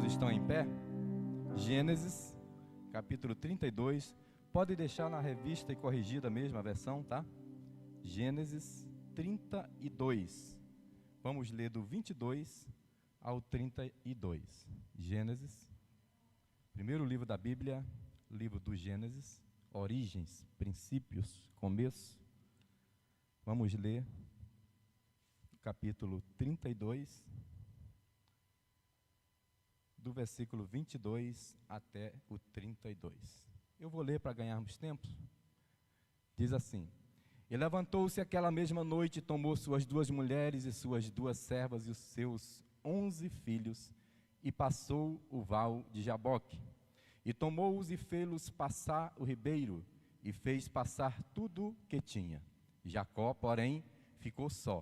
estão em pé? Gênesis, capítulo 32. Pode deixar na revista e corrigida mesmo a versão, tá? Gênesis 32. Vamos ler do 22 ao 32. Gênesis, primeiro livro da Bíblia, livro do Gênesis, origens, princípios, começo. Vamos ler o capítulo 32, do versículo 22 até o 32. Eu vou ler para ganharmos tempo. Diz assim: E levantou-se aquela mesma noite, tomou suas 2 mulheres e suas 2 servas e os seus 11 filhos, e passou o val de Jaboque. E tomou-os e fê-los passar o ribeiro, e fez passar tudo que tinha. Jacó, porém, ficou só.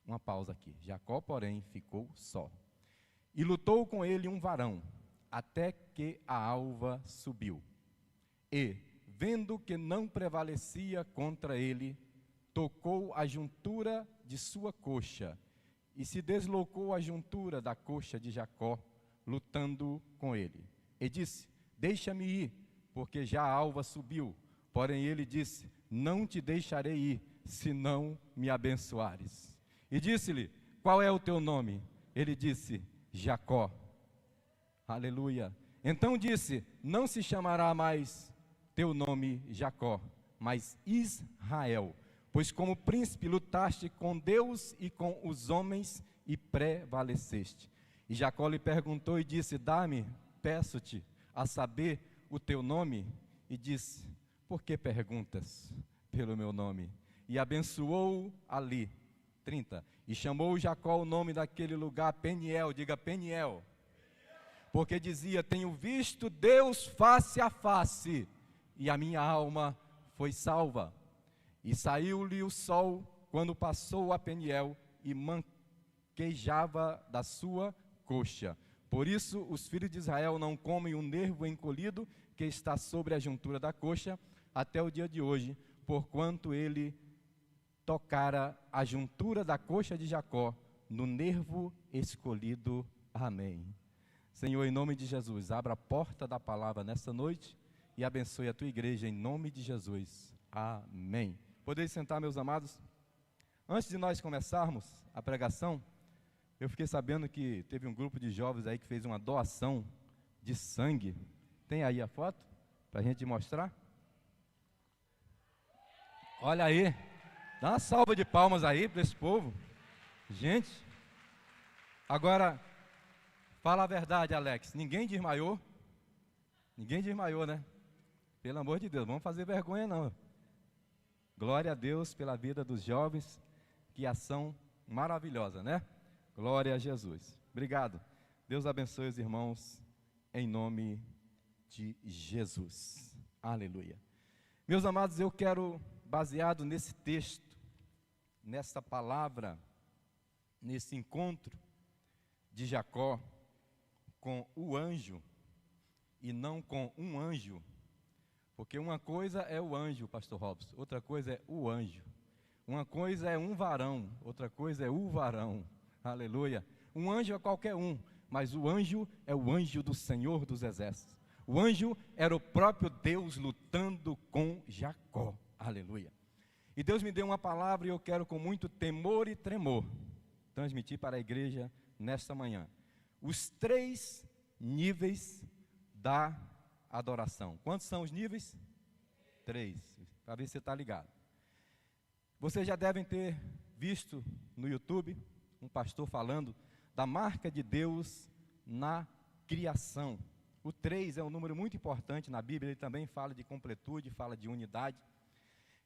Uma pausa aqui. Jacó, porém, ficou só. E lutou com ele um varão, até que a alva subiu. E, vendo que não prevalecia contra ele, tocou a juntura de sua coxa, e se deslocou a juntura da coxa de Jacó, lutando com ele. E disse: Deixa-me ir, porque já a alva subiu. Porém ele disse: Não te deixarei ir, se não me abençoares. E disse-lhe: Qual é o teu nome? Ele disse: Jacó. Aleluia. Então disse: Não se chamará mais teu nome Jacó, mas Israel, pois como príncipe lutaste com Deus e com os homens e prevaleceste. E Jacó lhe perguntou e disse: Dá-me, peço-te, a saber o teu nome. E disse: Por que perguntas pelo meu nome? E abençoou ali. 30. E chamou Jacó o nome daquele lugar Peniel, diga Peniel, porque dizia: Tenho visto Deus face a face, e a minha alma foi salva. E saiu-lhe o sol quando passou a Peniel, e manquejava da sua coxa. Por isso os filhos de Israel não comem o nervo encolhido que está sobre a juntura da coxa, até o dia de hoje, porquanto ele tocara a juntura da coxa de Jacó no nervo escolhido. Amém. Senhor, em nome de Jesus, abra a porta da palavra nessa noite e abençoe a tua igreja em nome de Jesus. Amém. Podeis sentar, meus amados? Antes de nós começarmos a pregação, eu fiquei sabendo que teve um grupo de jovens aí que fez uma doação de sangue. Tem aí a foto para a gente mostrar? Olha aí. Dá uma salva de palmas aí para esse povo. Gente, agora, fala a verdade, Alex. Ninguém desmaiou? Ninguém desmaiou, né? Pelo amor de Deus, vamos fazer vergonha não. Glória a Deus pela vida dos jovens. Que ação maravilhosa, né? Glória a Jesus. Obrigado. Deus abençoe os irmãos em nome de Jesus. Aleluia. Meus amados, eu quero, baseado nesse texto, nessa palavra, nesse encontro de Jacó com o anjo e não com um anjo, porque uma coisa é o anjo, pastor Robson, outra coisa é o anjo. Uma coisa é um varão, outra coisa é o varão. Aleluia. Um anjo é qualquer um, mas o anjo é o anjo do Senhor dos Exércitos. O anjo era o próprio Deus lutando com Jacó. Aleluia. E Deus me deu uma palavra e eu quero com muito temor e tremor transmitir para a igreja nesta manhã. Os 3 níveis da adoração. Quantos são os níveis? 3, para ver se você está ligado. Vocês já devem ter visto no YouTube um pastor falando da marca de Deus na criação. O 3 é um número muito importante na Bíblia, ele também fala de completude, fala de unidade.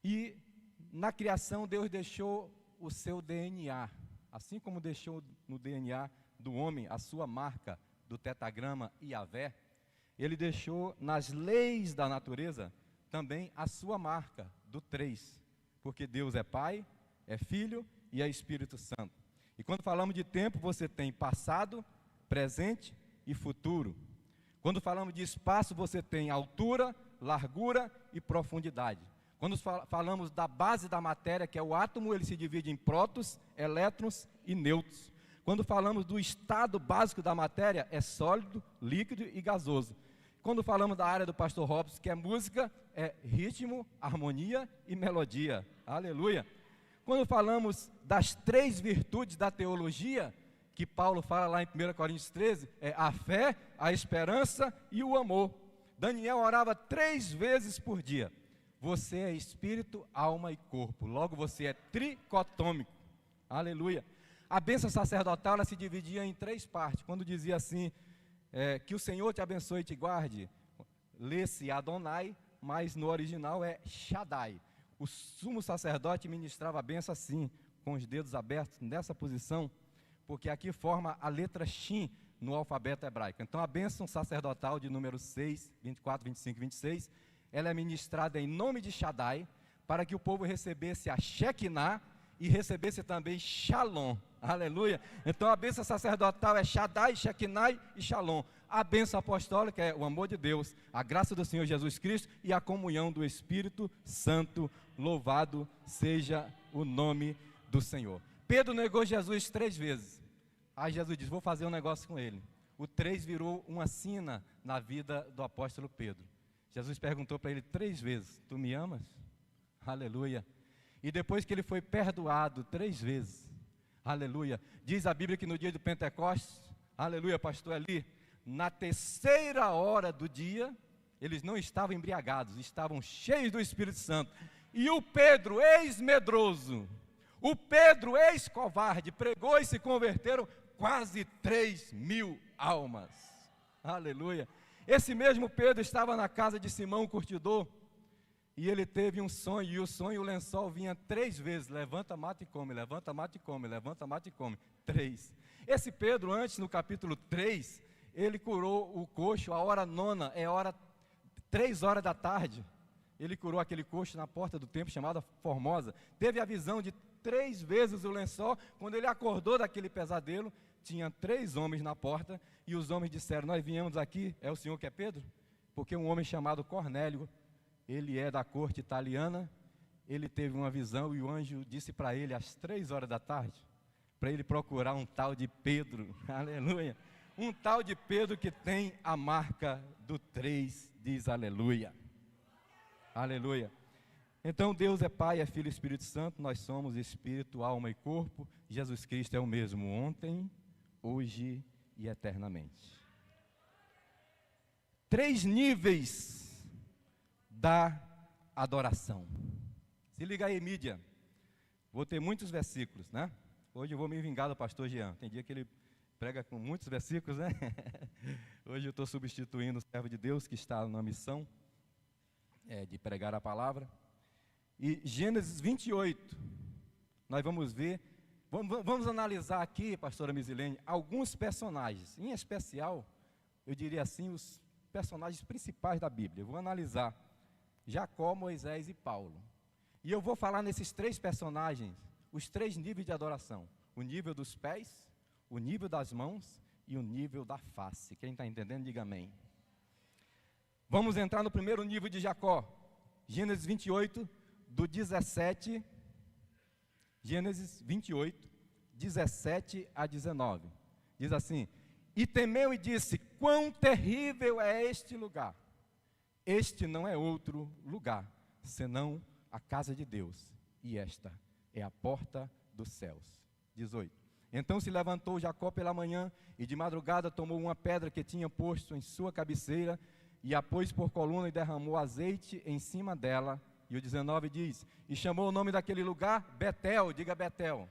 E na criação Deus deixou o seu DNA, assim como deixou no DNA do homem a sua marca do tetagrama Yahvé, ele deixou nas leis da natureza também a sua marca do 3, porque Deus é Pai, é Filho e é Espírito Santo. E quando falamos de tempo, você tem passado, presente e futuro. Quando falamos de espaço, você tem altura, largura e profundidade. Quando falamos da base da matéria, que é o átomo, ele se divide em prótons, elétrons e nêutrons. Quando falamos do estado básico da matéria, é sólido, líquido e gasoso. Quando falamos da área do pastor Robson, que é música, é ritmo, harmonia e melodia. Aleluia. Quando falamos das 3 virtudes da teologia, que Paulo fala lá em 1 Coríntios 13, é a fé, a esperança e o amor. Daniel orava 3 vezes por dia. Você é espírito, alma e corpo. Logo você é tricotômico. Aleluia. A bênção sacerdotal ela se dividia em 3 partes. Quando dizia assim, que o Senhor te abençoe e te guarde, lê-se Adonai, mas no original é Shaddai. O sumo sacerdote ministrava a bênção assim, com os dedos abertos, nessa posição, porque aqui forma a letra Shin no alfabeto hebraico. Então a bênção sacerdotal de número 6, 24, 25 e 26, ela é ministrada em nome de Shaddai, para que o povo recebesse a Shekinah e recebesse também Shalom. Aleluia. Então a bênção sacerdotal é Shaddai, Shekinah e Shalom. A bênção apostólica é o amor de Deus, a graça do Senhor Jesus Cristo e a comunhão do Espírito Santo. Louvado seja o nome do Senhor. Pedro negou Jesus 3 vezes. Aí Jesus diz, vou fazer um negócio com ele. O 3 virou uma sina na vida do apóstolo Pedro. Jesus perguntou para ele 3 vezes, tu me amas? Aleluia. E depois que ele foi perdoado 3 vezes, aleluia, diz a Bíblia que no dia do Pentecostes, aleluia, pastor Eli, na 3ª hora do dia, eles não estavam embriagados, estavam cheios do Espírito Santo. E o Pedro, ex-medroso, o Pedro, ex-covarde, pregou e se converteram quase 3.000 almas. Aleluia. Esse mesmo Pedro estava na casa de Simão, o curtidor, e ele teve um sonho, e o sonho, o lençol vinha 3 vezes, levanta, mata e come, levanta, mata e come, levanta, mata e come, 3. Esse Pedro, antes, no capítulo 3, ele curou o coxo, a hora 9, 3 horas da tarde, ele curou aquele coxo na porta do templo, chamada Formosa, teve a visão de 3 vezes o lençol. Quando ele acordou daquele pesadelo, tinha 3 homens na porta, e os homens disseram, nós viemos aqui, é o senhor que é Pedro? Porque um homem chamado Cornélio, ele é da corte italiana, ele teve uma visão, e o anjo disse para ele, às 3 horas da tarde, para ele procurar um tal de Pedro, aleluia, um tal de Pedro que tem a marca do 3, diz aleluia, aleluia. Então Deus é Pai, é Filho e Espírito Santo, nós somos Espírito, alma e corpo. Jesus Cristo é o mesmo ontem, hoje e eternamente. 3 níveis da adoração. Se liga aí, mídia. Vou ter muitos versículos, né? Hoje eu vou me vingar do pastor Jean. Tem dia que ele prega com muitos versículos, né? Hoje eu estou substituindo o servo de Deus que está na missão de pregar a palavra. E Gênesis 28, nós vamos ver, vamos analisar aqui, pastora Misilene, alguns personagens, em especial, eu diria assim, os personagens principais da Bíblia. Eu vou analisar Jacó, Moisés e Paulo. E eu vou falar nesses 3 personagens, os 3 níveis de adoração. O nível dos pés, o nível das mãos e o nível da face. Quem está entendendo, diga amém. Vamos entrar no primeiro nível de Jacó. Gênesis 28, do 17, Gênesis 28, 17 a 19. Diz assim, e temeu e disse, quão terrível é este lugar. Este não é outro lugar, senão a casa de Deus, e esta é a porta dos céus. 18. Então se levantou Jacó pela manhã, e de madrugada tomou uma pedra que tinha posto em sua cabeceira, e a pôs por coluna e derramou azeite em cima dela. E o 19 diz, e chamou o nome daquele lugar Betel, diga Betel.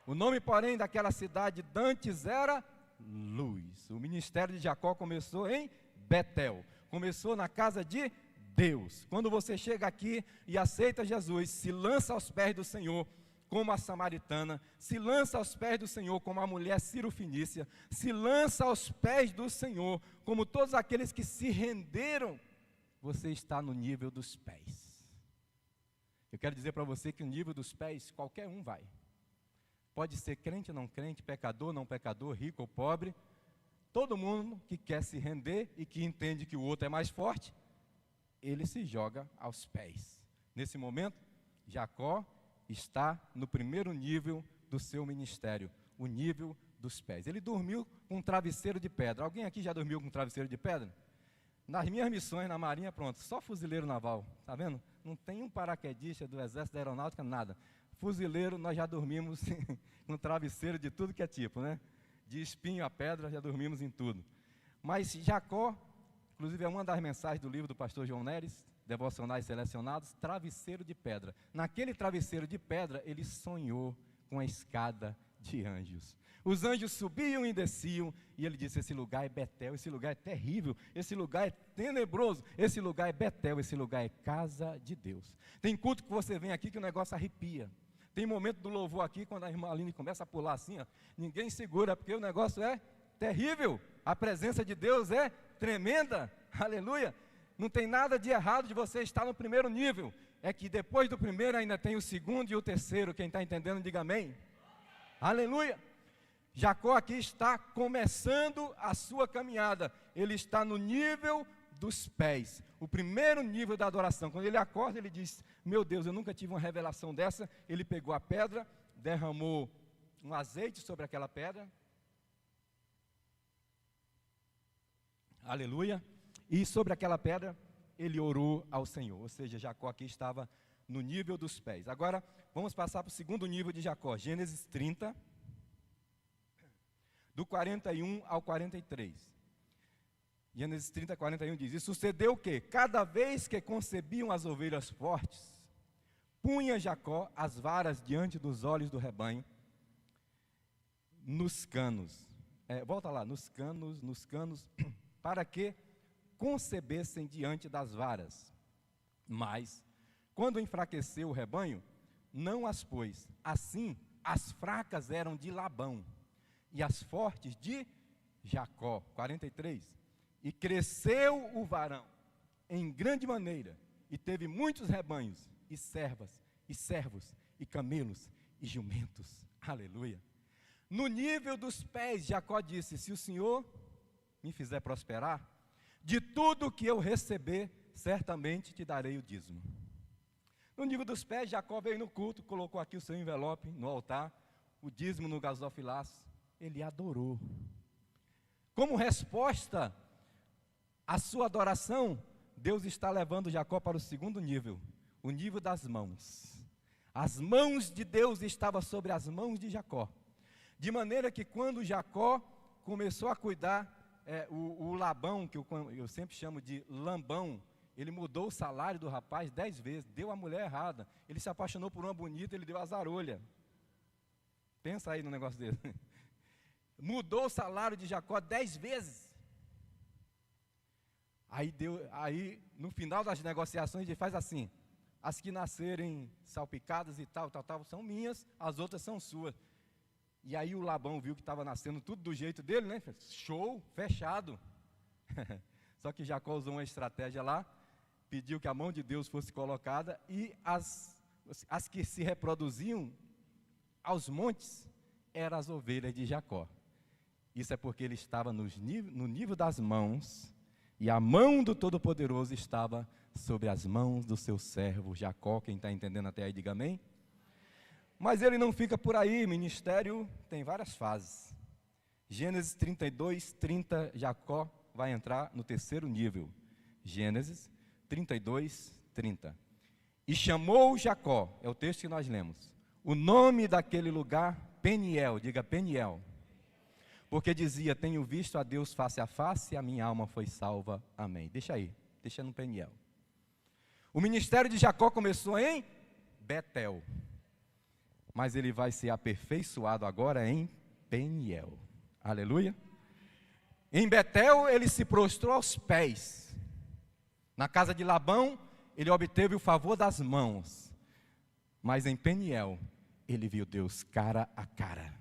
O nome, porém, daquela cidade dantes era Luz. O ministério de Jacó começou em Betel, começou na casa de Deus. Quando você chega aqui e aceita Jesus, se lança aos pés do Senhor, como a samaritana, se lança aos pés do Senhor, como a mulher cirofenícia, se lança aos pés do Senhor, como todos aqueles que se renderam, você está no nível dos pés. Eu quero dizer para você que o nível dos pés, qualquer um vai. Pode ser crente ou não crente, pecador ou não pecador, rico ou pobre. Todo mundo que quer se render e que entende que o outro é mais forte, ele se joga aos pés. Nesse momento, Jacó está no primeiro nível do seu ministério, o nível dos pés. Ele dormiu com um travesseiro de pedra. Alguém aqui já dormiu com um travesseiro de pedra? Nas minhas missões na Marinha, pronto, só fuzileiro naval, tá vendo? Não tem um paraquedista do Exército da Aeronáutica, nada. Fuzileiro, nós já dormimos com travesseiro de tudo que é tipo, né? De espinho a pedra, já dormimos em tudo. Mas Jacó, inclusive é uma das mensagens do livro do pastor João Neres, Devocionais Selecionados, travesseiro de pedra. Naquele travesseiro de pedra, ele sonhou com a escada de anjos. Os anjos subiam e desciam, e ele disse, esse lugar é Betel, esse lugar é terrível, esse lugar é tenebroso, esse lugar é Betel, esse lugar é casa de Deus. Tem culto que você vem aqui que o negócio arrepia. Tem momento do louvor aqui, quando a irmã Aline começa a pular assim, ó, ninguém segura, porque o negócio é terrível. A presença de Deus é tremenda, aleluia. Não tem nada de errado de você estar no primeiro nível. É que depois do primeiro ainda tem o segundo e o terceiro. Quem está entendendo, diga amém. Aleluia. Jacó aqui está começando a sua caminhada. Ele está no nível dos pés. O primeiro nível da adoração. Quando ele acorda, ele diz, meu Deus, eu nunca tive uma revelação dessa. Ele pegou a pedra, derramou um azeite sobre aquela pedra. Aleluia. E sobre aquela pedra, ele orou ao Senhor. Ou seja, Jacó aqui estava no nível dos pés. Agora, vamos passar para o segundo nível de Jacó. Gênesis 30, do 41 ao 43. Gênesis 30, 41 diz, e sucedeu o quê? Cada vez que concebiam as ovelhas fortes, punha Jacó as varas diante dos olhos do rebanho, nos canos. Volta lá, nos canos, para que concebessem diante das varas. Mas, quando enfraqueceu o rebanho, não as pôs. Assim, as fracas eram de Labão, e as fortes de Jacó. 43. E cresceu o varão em grande maneira, e teve muitos rebanhos, e servas, e servos, e camelos, e jumentos. Aleluia. No nível dos pés, Jacó disse, se o Senhor me fizer prosperar, de tudo que eu receber, certamente te darei o dízimo. No nível dos pés, Jacó veio no culto, colocou aqui o seu envelope no altar, o dízimo no gasofilaço, ele adorou. Como resposta à sua adoração, Deus está levando Jacó para o segundo nível, o nível das mãos. As mãos de Deus estavam sobre as mãos de Jacó, de maneira que quando Jacó começou a cuidar, o Labão, que eu sempre chamo de Lambão, ele mudou o salário do rapaz 10 vezes, deu a mulher errada, ele se apaixonou por uma bonita, ele deu a zarolha. Pensa aí no negócio dele. Mudou o salário de Jacó 10 vezes. Aí no final das negociações ele faz assim, as que nascerem salpicadas e tal, são minhas, as outras são suas. E aí o Labão viu que estava nascendo tudo do jeito dele, né? Show, fechado. Só que Jacó usou uma estratégia lá, pediu que a mão de Deus fosse colocada, e as que se reproduziam aos montes eram as ovelhas de Jacó. Isso é porque ele estava no nível das mãos, e a mão do Todo-Poderoso estava sobre as mãos do seu servo Jacó. Quem está entendendo até aí, diga amém. Mas ele não fica por aí, ministério tem várias fases. Gênesis 32, 30, Jacó vai entrar no terceiro nível. Gênesis 32, 30. E chamou Jacó, é o texto que nós lemos, o nome daquele lugar, Peniel, diga Peniel. Porque dizia, tenho visto a Deus face a face, e a minha alma foi salva, amém. Deixa aí, deixa no Peniel. O ministério de Jacó começou em Betel, mas ele vai ser aperfeiçoado agora em Peniel. Aleluia. Em Betel ele se prostrou aos pés. Na casa de Labão ele obteve o favor das mãos. Mas em Peniel ele viu Deus cara a cara.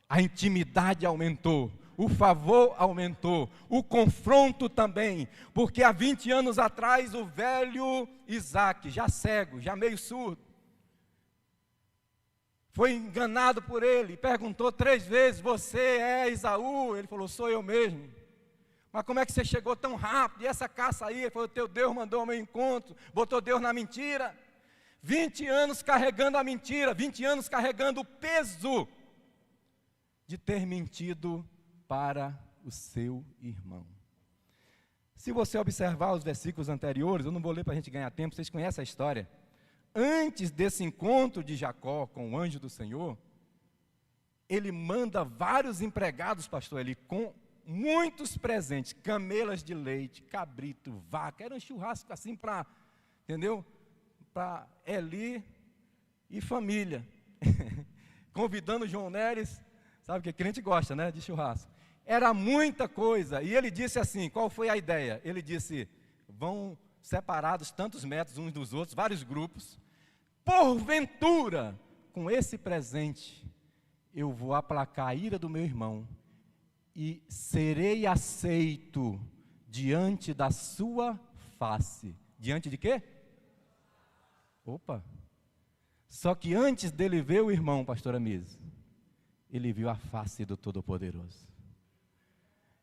A intimidade aumentou, o favor aumentou, o confronto também, porque há 20 anos atrás o velho Isaac, já cego, já meio surdo, foi enganado por ele, perguntou 3 vezes, você é Esaú? Ele falou, sou eu mesmo. Mas como é que você chegou tão rápido? E essa caça aí? Ele falou, teu Deus mandou ao meu encontro, botou Deus na mentira. 20 anos carregando a mentira, 20 anos carregando o peso de ter mentido para o seu irmão. Se você observar os versículos anteriores, eu não vou ler para a gente ganhar tempo, vocês conhecem a história. Antes desse encontro de Jacó com o anjo do Senhor, ele manda vários empregados, pastor Eli, com muitos presentes, camelas de leite, cabrito, vaca, era um churrasco assim para, entendeu? Para Eli e família, convidando João Neres, sabe que crente gosta, né, de churrasco. Era muita coisa, e ele disse assim, qual foi a ideia? Ele disse, vão separados tantos metros uns dos outros, vários grupos, porventura, com esse presente, eu vou aplacar a ira do meu irmão, e serei aceito diante da sua face. Diante de quê? Opa! Só que antes dele ver o irmão, pastor Amis, ele viu a face do Todo-Poderoso.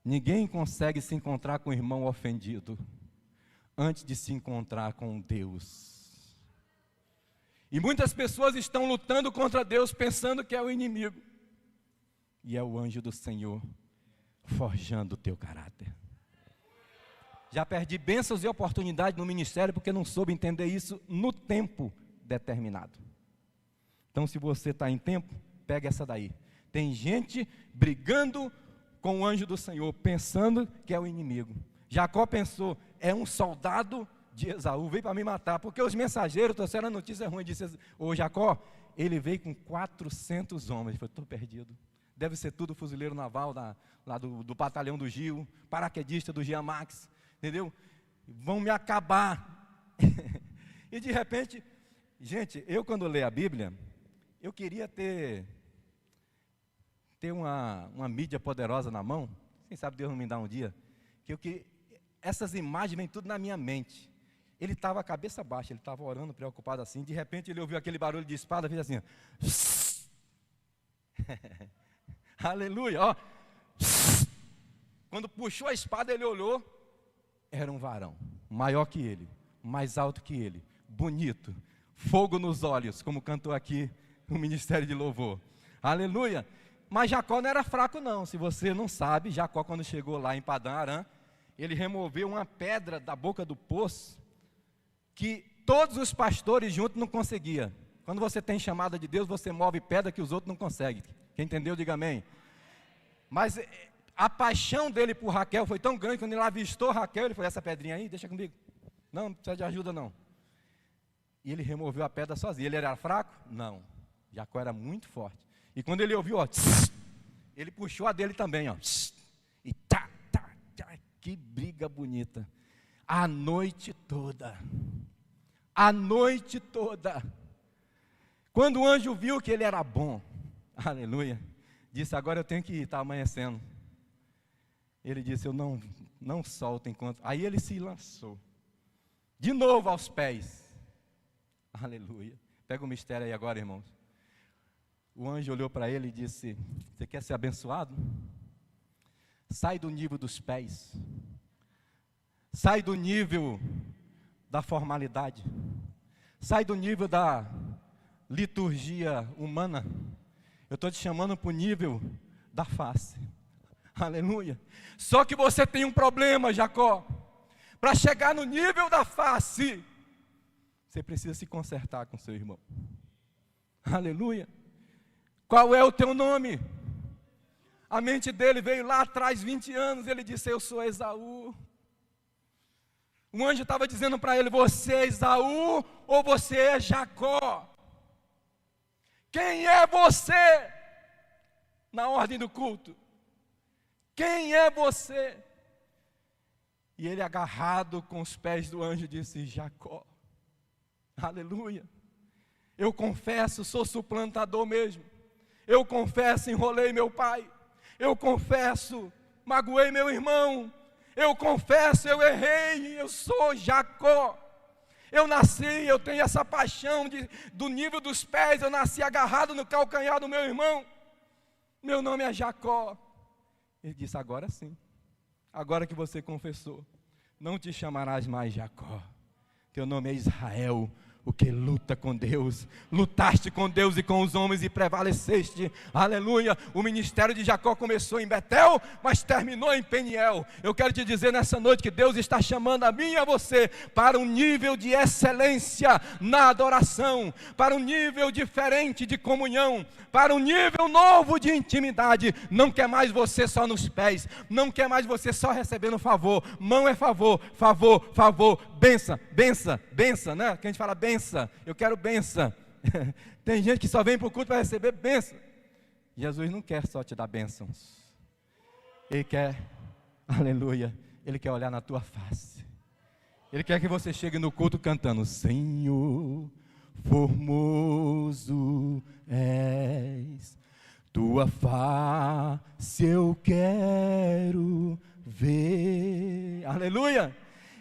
Ninguém consegue se encontrar com o irmão ofendido antes de se encontrar com Deus. E muitas pessoas estão lutando contra Deus pensando que é o inimigo. E é o anjo do Senhor forjando o teu caráter. Já perdi bênçãos e oportunidades no ministério porque não soube entender isso no tempo determinado. Então, se você está em tempo, pega essa daí. Tem gente brigando com o anjo do Senhor, pensando que é o inimigo. Jacó pensou, é um soldado de Esaú, veio para me matar, porque os mensageiros trouxeram a notícia ruim, disse, ô Jacó, ele veio com 400 homens. Ele falou, estou perdido. Deve ser tudo fuzileiro naval lá do batalhão do Gil, paraquedista do Jean Max, entendeu? Vão me acabar. E de repente, gente, eu quando leio a Bíblia, eu queria ter uma mídia poderosa na mão, quem sabe Deus não me dá um dia, essas imagens vêm tudo na minha mente. Ele estava a cabeça baixa, ele estava orando, preocupado assim, de repente ele ouviu aquele barulho de espada, fez assim, aleluia, ó. Quando puxou a espada, ele olhou, era um varão, maior que ele, mais alto que ele, bonito, fogo nos olhos, como cantou aqui no Ministério de Louvor, aleluia. Mas Jacó não era fraco não, se você não sabe, Jacó quando chegou lá em Padã Arã, ele removeu uma pedra da boca do poço, que todos os pastores juntos não conseguiam. Quando você tem chamada de Deus, você move pedra que os outros não conseguem. Quem entendeu, diga amém. Mas a paixão dele por Raquel foi tão grande, quando ele avistou Raquel, ele falou, essa pedrinha aí, deixa comigo. Não precisa de ajuda não. E ele removeu a pedra sozinho. Ele era fraco? Não. Jacó era muito forte. E quando ele ouviu, ó, ele puxou a dele também, ó. E tá, que briga bonita. A noite toda. A noite toda. Quando o anjo viu que ele era bom, aleluia, disse, agora eu tenho que ir, está amanhecendo. Ele disse, eu não solto enquanto... Aí ele se lançou, de novo aos pés. Aleluia. Pega o mistério aí agora, irmãos. O anjo olhou para ele e disse, você quer ser abençoado? Sai do nível dos pés. Sai do nível da formalidade. Sai do nível da liturgia humana. Eu estou te chamando para o nível da face. Aleluia. Só que você tem um problema, Jacó. Para chegar no nível da face, você precisa se consertar com seu irmão. Aleluia. Qual é o teu nome? A mente dele veio lá atrás, 20 anos, ele disse, eu sou Esaú. O anjo estava dizendo para ele, você é Esaú ou você é Jacó? Quem é você? Na ordem do culto. Quem é você? E ele agarrado com os pés do anjo disse, Jacó. Aleluia. Eu confesso, sou suplantador mesmo. Eu confesso, enrolei meu pai. Eu confesso, magoei meu irmão. Eu confesso, eu errei, eu sou Jacó. Eu nasci, eu tenho essa paixão do nível dos pés, eu nasci agarrado no calcanhar do meu irmão. Meu nome é Jacó. Ele disse, agora sim. Agora que você confessou, não te chamarás mais Jacó. Teu nome é Israel, o que luta com Deus. Lutaste com Deus e com os homens e prevaleceste. Aleluia. O ministério de Jacó começou em Betel, mas terminou em Peniel. Eu quero te dizer nessa noite que Deus está chamando a mim e a você para um nível de excelência na adoração, para um nível diferente de comunhão, para um nível novo de intimidade. Não quer mais você só nos pés, não quer mais você só recebendo favor. Mão é favor, favor, favor, benção, benção, benção, né? Que a gente fala benção, eu quero benção. Tem gente que só vem para o culto para receber benção. Jesus não quer só te dar bênçãos, Ele quer, aleluia, Ele quer olhar na tua face. Ele quer que você chegue no culto cantando: Senhor, formoso és, tua face eu quero ver. Aleluia.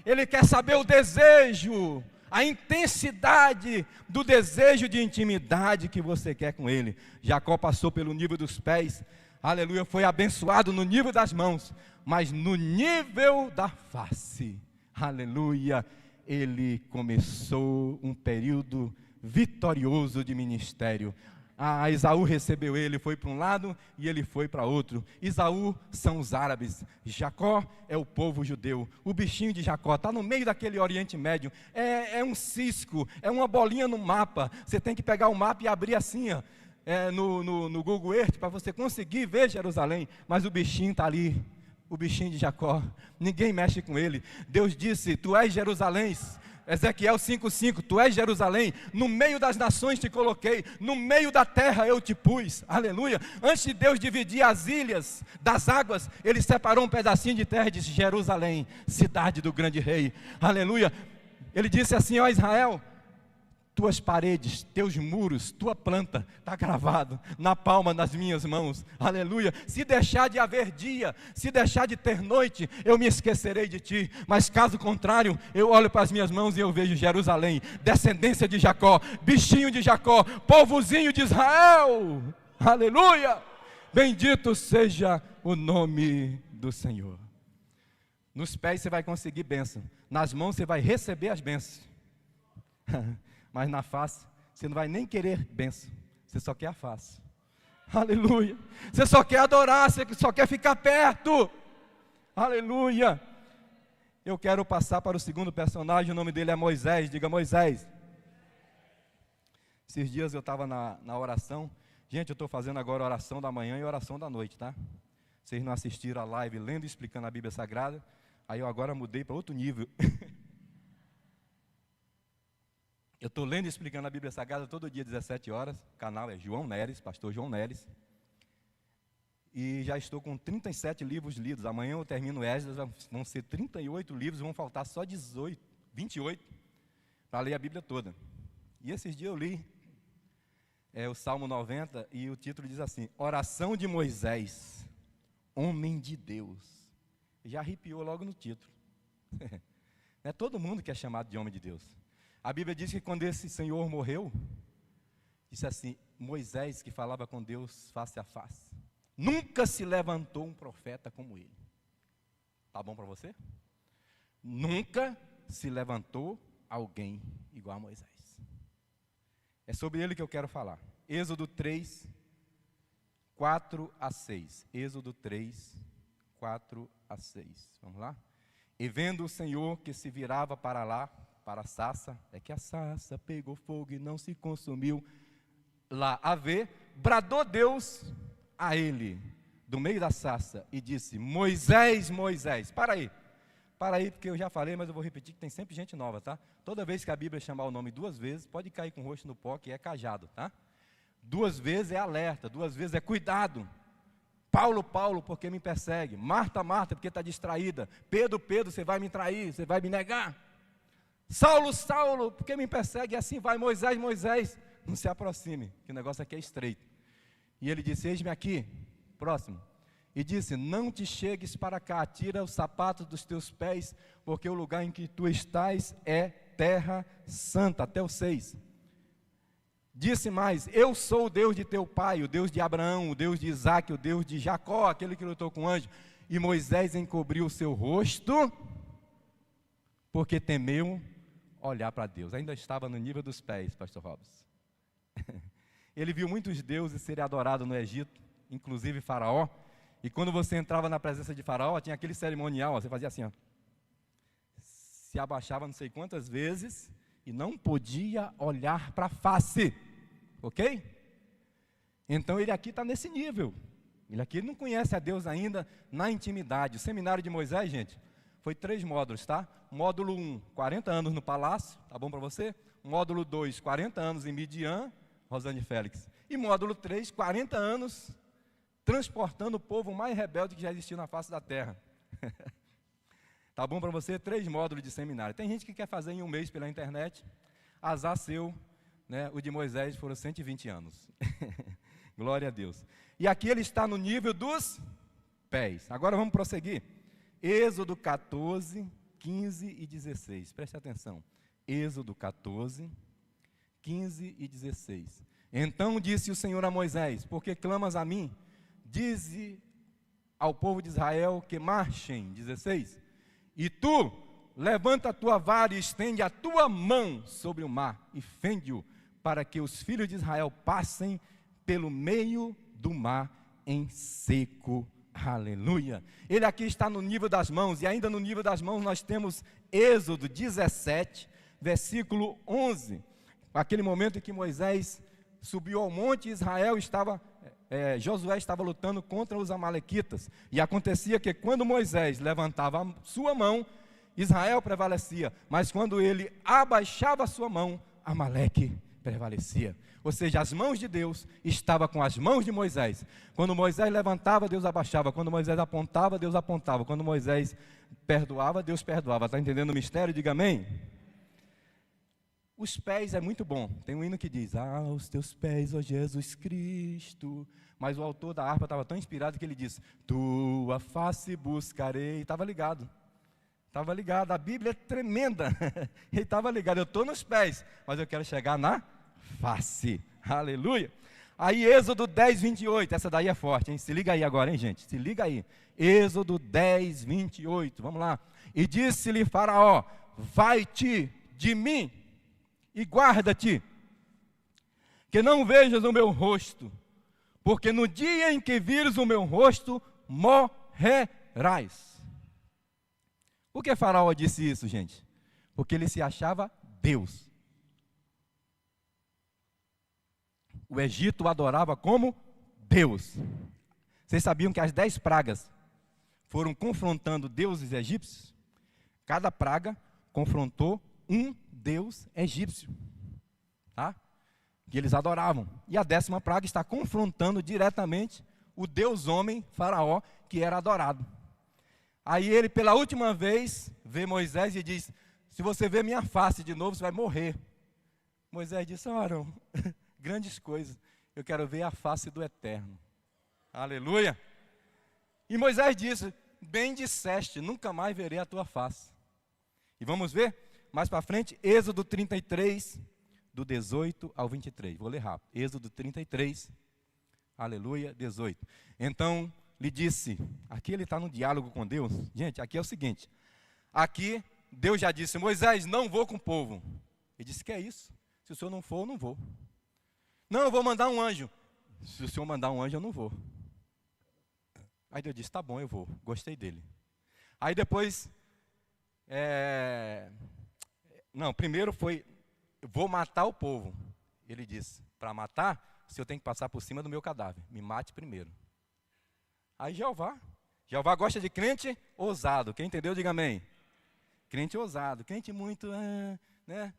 Ele quer saber o desejo, a intensidade do desejo de intimidade que você quer com Ele. Jacó passou pelo nível dos pés, aleluia, foi abençoado no nível das mãos, mas no nível da face, aleluia, ele começou um período vitorioso de ministério. Esaú recebeu ele, foi para um lado e ele foi para outro. Esaú são os árabes, Jacó é o povo judeu. O bichinho de Jacó está no meio daquele Oriente Médio, é um cisco, é uma bolinha no mapa. Você tem que pegar o mapa e abrir assim, ó, no Google Earth, para você conseguir ver Jerusalém. Mas o bichinho está ali, o bichinho de Jacó, ninguém mexe com ele. Deus disse: tu és Jerusalém. Ezequiel 5,5, tu és Jerusalém, no meio das nações te coloquei, no meio da terra eu te pus, aleluia. Antes de Deus dividir as ilhas das águas, Ele separou um pedacinho de terra e disse: Jerusalém, cidade do grande rei, aleluia. Ele disse assim: ó Israel, tuas paredes, teus muros, tua planta, está gravado na palma das minhas mãos, aleluia. Se deixar de haver dia, se deixar de ter noite, eu me esquecerei de ti, mas caso contrário, eu olho para as minhas mãos e eu vejo Jerusalém, descendência de Jacó, bichinho de Jacó, povozinho de Israel, aleluia. Bendito seja o nome do Senhor. Nos pés você vai conseguir bênção, nas mãos você vai receber as bênçãos. Mas na face, você não vai nem querer bênção, você só quer a face, aleluia. Você só quer adorar, você só quer ficar perto, aleluia. Eu quero passar para o segundo personagem, o nome dele é Moisés, diga Moisés. Esses dias eu estava na oração, gente, eu estou fazendo agora oração da manhã e oração da noite, tá? Vocês não assistiram a live lendo e explicando a Bíblia Sagrada, aí eu agora mudei para outro nível. Eu estou lendo e explicando a Bíblia Sagrada todo dia, 17 horas. O canal é João Neres, pastor João Neres. E já estou com 37 livros lidos. Amanhã eu termino Esdras, vão ser 38 livros, vão faltar só 28 para ler a Bíblia toda. E esses dias eu li o Salmo 90 e o título diz assim: Oração de Moisés, homem de Deus. Já arrepiou logo no título. Não é todo mundo que é chamado de homem de Deus. A Bíblia diz que quando esse Senhor morreu, disse assim: Moisés, que falava com Deus face a face, nunca se levantou um profeta como ele. Tá bom para você? Nunca se levantou alguém igual a Moisés. É sobre ele que eu quero falar. Êxodo 3, 4 a 6. Êxodo 3, 4 a 6. Vamos lá? E vendo o Senhor que se virava para lá, para a sarça, é que a sarça pegou fogo e não se consumiu lá a ver, bradou Deus a ele, do meio da sarça, e disse: Moisés, Moisés. Para aí, porque eu já falei, mas eu vou repetir que tem sempre gente nova, tá? Toda vez que a Bíblia chamar o nome duas vezes, pode cair com o rosto no pó, que é cajado, tá? Duas vezes é alerta, duas vezes é cuidado. Paulo, Paulo, porque me persegue. Marta, Marta, porque está distraída. Pedro, Pedro, você vai me trair, você vai me negar. Saulo, Saulo, porque me persegue, e assim vai. Moisés, Moisés, não se aproxime, que o negócio aqui é estreito. E ele disse: eis-me aqui, próximo. E disse: não te chegues para cá, tira os sapatos dos teus pés, porque o lugar em que tu estás é terra santa. Até o 6. Disse mais: eu sou o Deus de teu pai, o Deus de Abraão, o Deus de Isaque, o Deus de Jacó, aquele que lutou com o anjo. E Moisés encobriu o seu rosto, porque temeu olhar para Deus. Ainda estava no nível dos pés, pastor Robson. Ele viu muitos deuses serem adorados no Egito, inclusive Faraó. E quando você entrava na presença de Faraó, tinha aquele cerimonial, você fazia assim, ó. Se abaixava não sei quantas vezes e não podia olhar para a face, ok? Então ele aqui está nesse nível. Ele aqui não conhece a Deus ainda na intimidade. O seminário de Moisés, gente, foi 3 módulos, tá? Módulo 1, 40 anos no palácio, tá bom para você? Módulo 2, 40 anos em Midian, Rosane Félix. E módulo 3, 40 anos transportando o povo mais rebelde que já existiu na face da terra. Tá bom para você? 3 módulos de seminário. Tem gente que quer fazer em um mês pela internet. Azar seu, né? O de Moisés foram 120 anos. Glória a Deus. E aqui ele está no nível dos pés. Agora vamos prosseguir. Êxodo 14, 15 e 16. Preste atenção. Êxodo 14, 15 e 16. Então disse o Senhor a Moisés: por que clamas a mim? Dize ao povo de Israel que marchem. 16. E tu, levanta a tua vara e estende a tua mão sobre o mar e fende-o, para que os filhos de Israel passem pelo meio do mar em seco. Aleluia. Ele aqui está no nível das mãos, e ainda no nível das mãos nós temos Êxodo 17, versículo 11. Aquele momento em que Moisés subiu ao monte e Josué estava lutando contra os amalequitas. E acontecia que quando Moisés levantava a sua mão, Israel prevalecia. Mas quando ele abaixava a sua mão, Amaleque prevalecia. Ou seja, as mãos de Deus estavam com as mãos de Moisés. Quando Moisés levantava, Deus abaixava. Quando Moisés apontava, Deus apontava. Quando Moisés perdoava, Deus perdoava. Está entendendo o mistério? Diga amém. Os pés é muito bom. Tem um hino que diz: os teus pés, ó Jesus Cristo. Mas o autor da harpa estava tão inspirado que ele disse: tua face buscarei. Estava ligado. Estava ligado. A Bíblia é tremenda. Ele estava ligado. Eu estou nos pés, mas eu quero chegar na face. Aleluia. Aí Êxodo 10, 28. Essa daí é forte, hein? Se liga aí agora, hein, gente? Se liga aí. Êxodo 10, 28. Vamos lá. E disse-lhe Faraó: vai-te de mim e guarda-te, que não vejas o meu rosto, porque no dia em que vires o meu rosto, morrerás. Por que Faraó disse isso, gente? Porque ele se achava Deus. O Egito o adorava como Deus. Vocês sabiam que as 10 pragas foram confrontando deuses egípcios? Cada praga confrontou um deus egípcio, tá? Que eles adoravam. E a 10ª praga está confrontando diretamente o deus homem, Faraó, que era adorado. Aí ele, pela última vez, vê Moisés e diz: se você ver minha face de novo, você vai morrer. Moisés disse: Arão, grandes coisas, eu quero ver a face do Eterno. Aleluia. E Moisés disse: bem disseste, nunca mais verei a tua face. E vamos ver mais para frente, Êxodo 33, do 18 ao 23. Vou ler rápido. Êxodo 33, aleluia, 18. Então lhe disse, aqui ele está no diálogo com Deus. Gente, aqui é o seguinte. Aqui Deus já disse: Moisés, não vou com o povo. Ele disse: que é isso? Se o senhor não for, eu não vou. Não, eu vou mandar um anjo. Se o senhor mandar um anjo, eu não vou. Aí Deus disse: tá bom, eu vou. Gostei dele. Aí depois, não, primeiro foi: vou matar o povo. Ele disse: para matar, o senhor tem que passar por cima do meu cadáver. Me mate primeiro. Aí Jeová gosta de crente ousado. Quem entendeu, diga amém. Crente ousado, crente muito, né?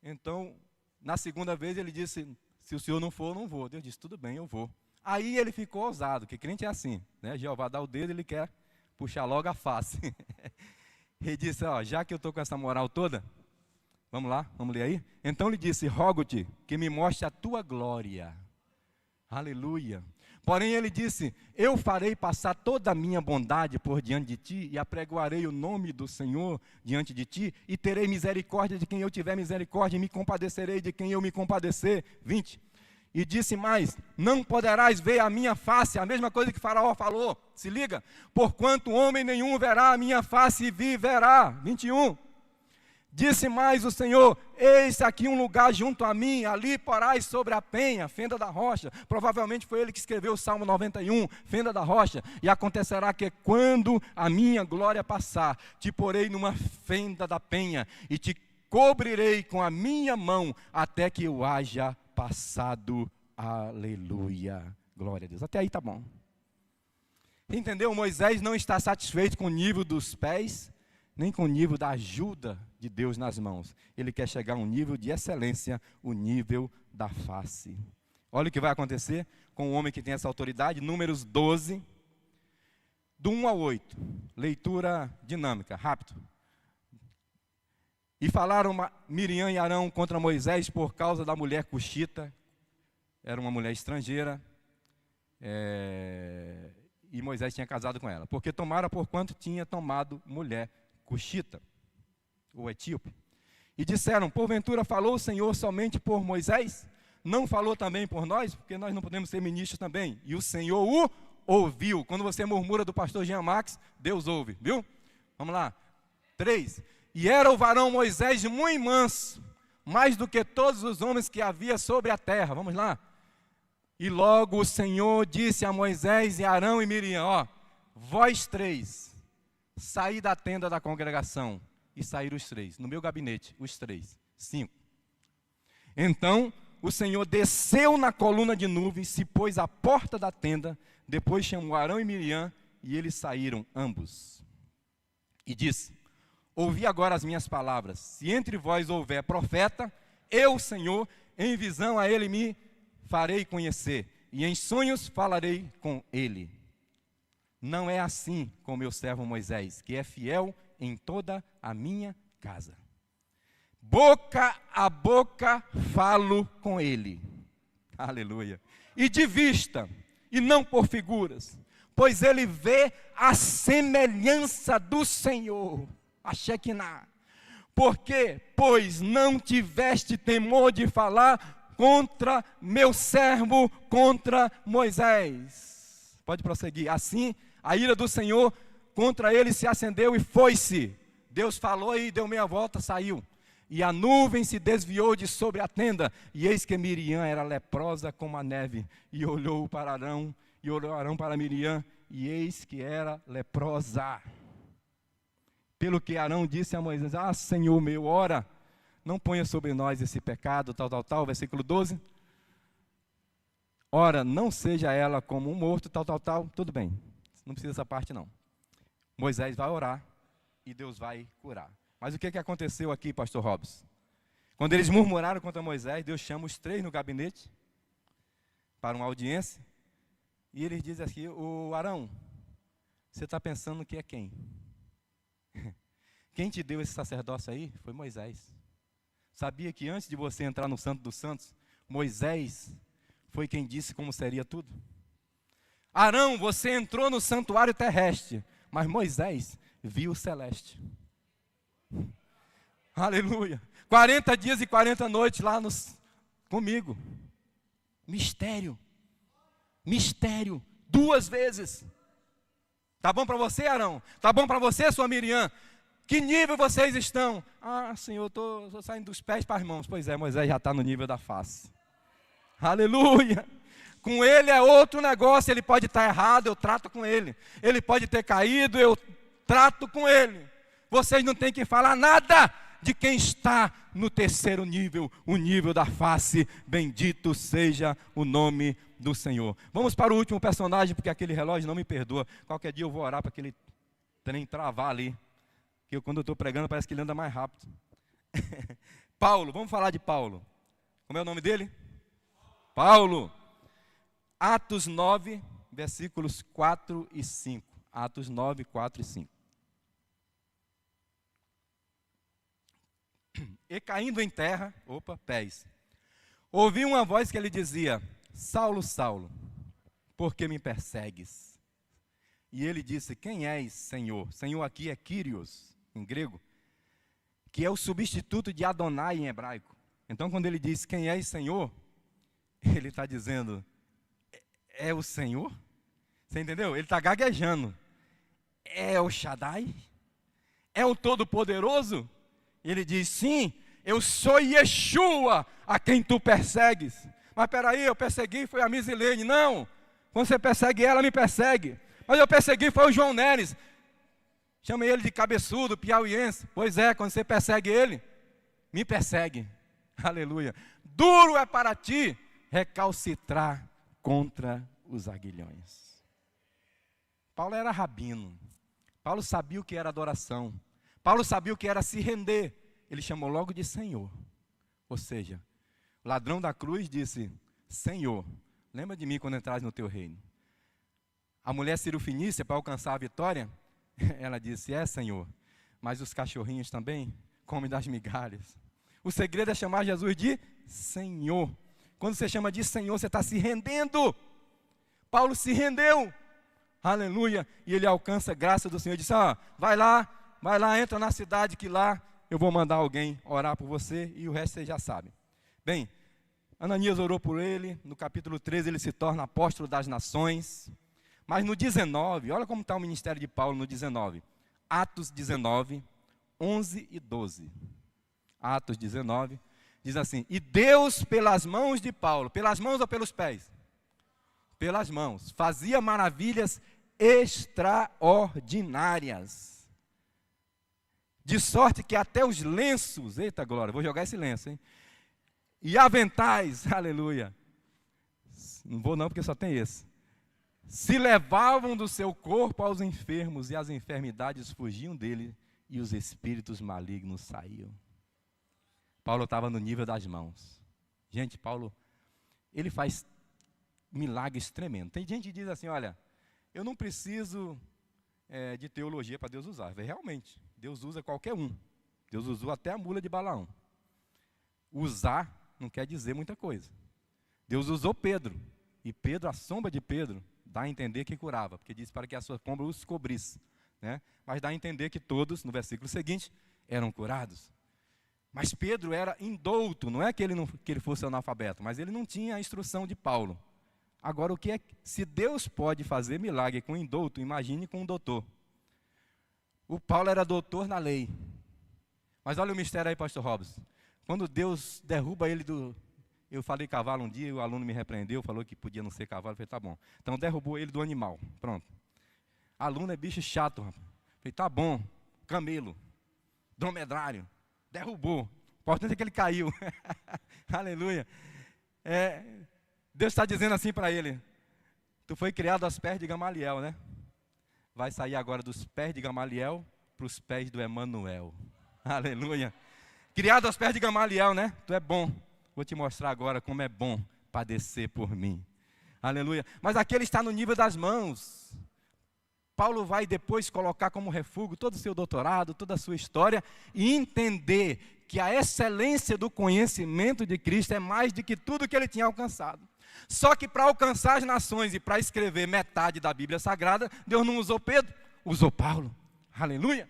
Então, na segunda vez ele disse: se o senhor não for, eu não vou. Deus disse: tudo bem, eu vou. Aí ele ficou ousado, que crente é assim, né? Jeová dá o dedo, ele quer puxar logo a face. Ele disse: já que eu estou com essa moral toda, vamos lá, vamos ler aí? Então ele disse: rogo-te que me mostre a tua glória. Aleluia. Porém ele disse: eu farei passar toda a minha bondade por diante de ti, e apregoarei o nome do Senhor diante de ti, e terei misericórdia de quem eu tiver misericórdia, e me compadecerei de quem eu me compadecer. 20. E disse mais: não poderás ver a minha face. A mesma coisa que Faraó falou, se liga: porquanto homem nenhum verá a minha face e viverá. 21. Disse mais o Senhor: eis aqui um lugar junto a mim, ali porás sobre a penha, fenda da rocha. Provavelmente foi ele que escreveu o Salmo 91, fenda da rocha. E acontecerá que quando a minha glória passar, te porei numa fenda da penha, e te cobrirei com a minha mão, até que eu haja passado. Aleluia. Glória a Deus. Até aí tá bom. Entendeu? Moisés não está satisfeito com o nível dos pés, nem com o nível da ajuda de Deus nas mãos. Ele quer chegar a um nível de excelência, o nível da face. Olha o que vai acontecer com o homem que tem essa autoridade. Números 12, do 1 ao 8. Leitura dinâmica, rápido. E falaram Miriam e Arão contra Moisés por causa da mulher cuxita. Era uma mulher estrangeira. E Moisés tinha casado com ela. Porque tomara por quanto tinha tomado mulher cuxita, ou etíope. E disseram: porventura falou o Senhor somente por Moisés? Não falou também por nós? Porque nós não podemos ser ministros também. E o Senhor o ouviu. Quando você murmura do pastor Jean Max, Deus ouve, viu? Vamos lá. 3. E era o varão Moisés muito manso, mais do que todos os homens que havia sobre a terra. Vamos lá. E logo o Senhor disse a Moisés e Arão e Miriam: vós 3, saí da tenda da congregação. E saíram os 3, no meu gabinete, os 3, 5. Então o Senhor desceu na coluna de nuvem, se pôs à porta da tenda, depois chamou Arão e Miriam, e eles saíram ambos. E disse: ouvi agora as minhas palavras, se entre vós houver profeta, eu, Senhor, em visão a ele me farei conhecer, e em sonhos falarei com ele. Não é assim com meu servo Moisés, que é fiel em toda a minha casa. Boca a boca falo com ele. Aleluia. E de vista, e não por figuras, pois ele vê a semelhança do Senhor, a Shekinah. Porque, pois não tiveste temor de falar contra meu servo, contra Moisés. Pode prosseguir. Assim, a ira do Senhor contra ele se acendeu e foi-se. Deus falou e deu meia volta, saiu. E a nuvem se desviou de sobre a tenda. E eis que Miriam era leprosa como a neve. E olhou para Arão, e olhou Arão para Miriam, e eis que era leprosa. Pelo que Arão disse a Moisés: Senhor meu, ora, não ponha sobre nós esse pecado, tal, versículo 12. Ora, não seja ela como um morto, tal, tudo bem. Não precisa dessa parte não. Moisés vai orar e Deus vai curar. Mas o que aconteceu aqui, pastor Robson? Quando eles murmuraram contra Moisés, Deus chama os 3 no gabinete para uma audiência. E eles dizem aqui: o Arão, você está pensando que é quem? Quem te deu esse sacerdócio aí foi Moisés. Sabia que antes de você entrar no Santo dos Santos, Moisés foi quem disse como seria tudo? Arão, você entrou no santuário terrestre, mas Moisés viu o celeste. Aleluia. 40 dias e 40 noites lá comigo. Mistério. 2 vezes. Tá bom para você, Arão? Tá bom para você, sua Miriam? Que nível vocês estão? Senhor, eu estou saindo dos pés para as mãos. Pois é, Moisés já está no nível da face. Aleluia. Com ele é outro negócio. Ele pode estar errado, eu trato com ele. Ele pode ter caído, eu trato com ele. Vocês não têm que falar nada de quem está no 3º nível, o nível da face. Bendito seja o nome do Senhor. Vamos para o último personagem, porque aquele relógio não me perdoa. Qualquer dia eu vou orar para aquele trem travar ali. Que quando eu estou pregando parece que ele anda mais rápido. Paulo, vamos falar de Paulo. Como é o nome dele? Paulo. Atos 9, versículos 4 e 5. Atos 9, 4 e 5. E caindo em terra, pés, ouvi uma voz que lhe dizia: Saulo, Saulo, por que me persegues? E ele disse: quem és, Senhor? Senhor aqui é Kyrios, em grego, que é o substituto de Adonai em hebraico. Então quando ele diz quem és, Senhor, ele está dizendo: é o Senhor? Você entendeu? Ele está gaguejando. É o Shaddai? É o Todo-Poderoso? E ele diz, sim, eu sou Yeshua, a quem tu persegues. Mas peraí, eu persegui, foi a Misilene. Não, quando você persegue ela, me persegue. Mas eu persegui, foi o João Neres. Chama ele de cabeçudo, piauiense. Pois é, quando você persegue ele, me persegue. Aleluia. Duro é para ti recalcitrar contra os aguilhões. Paulo era rabino. Paulo sabia o que era adoração. Paulo sabia o que era se render. Ele chamou logo de Senhor. Ou seja, o ladrão da cruz disse, Senhor, lembra de mim quando entrares no teu reino. A mulher cirofenícia, para alcançar a vitória, ela disse, Senhor, mas os cachorrinhos também comem das migalhas. O segredo é chamar Jesus de Senhor. Quando você chama de Senhor, você está se rendendo. Paulo se rendeu. Aleluia. E ele alcança a graça do Senhor. Ele disse, vai lá, entra na cidade que lá eu vou mandar alguém orar por você e o resto vocês já sabem. Bem, Ananias orou por ele. No capítulo 13 ele se torna apóstolo das nações. Mas no 19, olha como está o ministério de Paulo no 19. Atos 19, 11 e 12. Atos 19, diz assim, e Deus pelas mãos de Paulo, pelas mãos ou pelos pés? Pelas mãos, fazia maravilhas extraordinárias. De sorte que até os lenços, eita glória, vou jogar esse lenço, hein? E aventais, aleluia. Não vou não, porque só tem esse. Se levavam do seu corpo aos enfermos, e as enfermidades fugiam dele, e os espíritos malignos saíam. Paulo estava no nível das mãos. Gente, Paulo, ele faz milagres tremendos. Tem gente que diz assim, olha, eu não preciso de teologia para Deus usar. Realmente, Deus usa qualquer um. Deus usou até a mula de Balaão. Usar não quer dizer muita coisa. Deus usou Pedro. E Pedro, a sombra de Pedro, dá a entender que curava. Porque disse para que a sua sombra os cobrisse. Né? Mas dá a entender que todos, no versículo seguinte, eram curados. Mas Pedro era indouto, não é que ele fosse analfabeto, mas ele não tinha a instrução de Paulo. Agora, se Deus pode fazer milagre com indouto, imagine com um doutor. O Paulo era doutor na lei. Mas olha o mistério aí, pastor Robson. Quando Deus derruba ele eu falei cavalo um dia, e o aluno me repreendeu, falou que podia não ser cavalo, eu falei, tá bom. Então derrubou ele do animal, pronto. Aluno é bicho chato, rapaz. Eu falei, tá bom, camelo, dromedário. Derrubou. O importante é que ele caiu. Aleluia. Deus está dizendo assim para ele. Tu foi criado aos pés de Gamaliel, né? Vai sair agora dos pés de Gamaliel para os pés do Emanuel. Aleluia. Criado aos pés de Gamaliel, né? Tu é bom. Vou te mostrar agora como é bom padecer por mim. Aleluia. Mas aqui ele está no nível das mãos. Paulo vai depois colocar como refúgio todo o seu doutorado, toda a sua história e entender que a excelência do conhecimento de Cristo é mais do que tudo que ele tinha alcançado. Só que para alcançar as nações e para escrever metade da Bíblia Sagrada, Deus não usou Pedro, usou Paulo. Aleluia.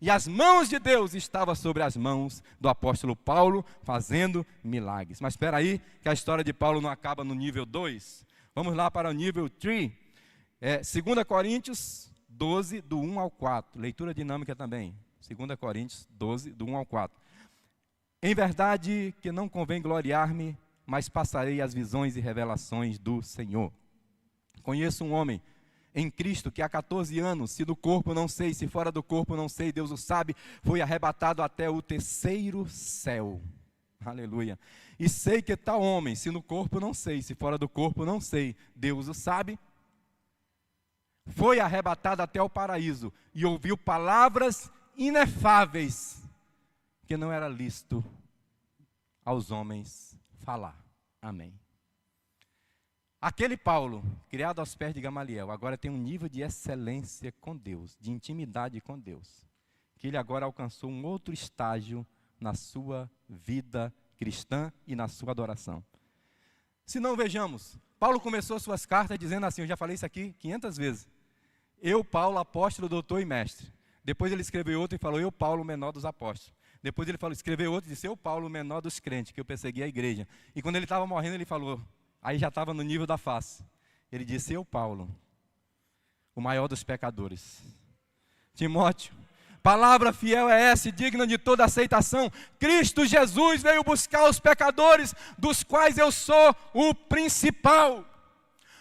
E as mãos de Deus estavam sobre as mãos do apóstolo Paulo, fazendo milagres. Mas espera aí, que a história de Paulo não acaba no nível 2. Vamos lá para o nível 3. 2 Coríntios 12, do 1 ao 4. Leitura dinâmica também. 2 Coríntios 12, do 1 ao 4. Em verdade que não convém gloriar-me, mas passarei as visões e revelações do Senhor. Conheço um homem em Cristo que há 14 anos, se do corpo não sei, se fora do corpo não sei, Deus o sabe, foi arrebatado até o terceiro céu. Aleluia. E sei que tal homem, se no corpo não sei, se fora do corpo não sei, Deus o sabe, foi arrebatado até o paraíso e ouviu palavras inefáveis que não era lícito aos homens falar. Amém. Aquele Paulo, criado aos pés de Gamaliel, agora tem um nível de excelência com Deus, de intimidade com Deus, que ele agora alcançou um outro estágio na sua vida cristã e na sua adoração. Se não, vejamos, Paulo começou suas cartas dizendo assim, eu já falei isso aqui 500 vezes, eu, Paulo, apóstolo, doutor e mestre. Depois ele escreveu outro e falou, eu, Paulo, menor dos apóstolos. Depois ele escreveu outro e disse, eu, Paulo, menor dos crentes, que eu persegui a igreja. E quando ele estava morrendo, ele falou, aí já estava no nível da face. Ele disse, eu, Paulo, o maior dos pecadores. Timóteo, Palavra fiel é essa, digna de toda aceitação. Cristo Jesus veio buscar os pecadores, dos quais eu sou o principal.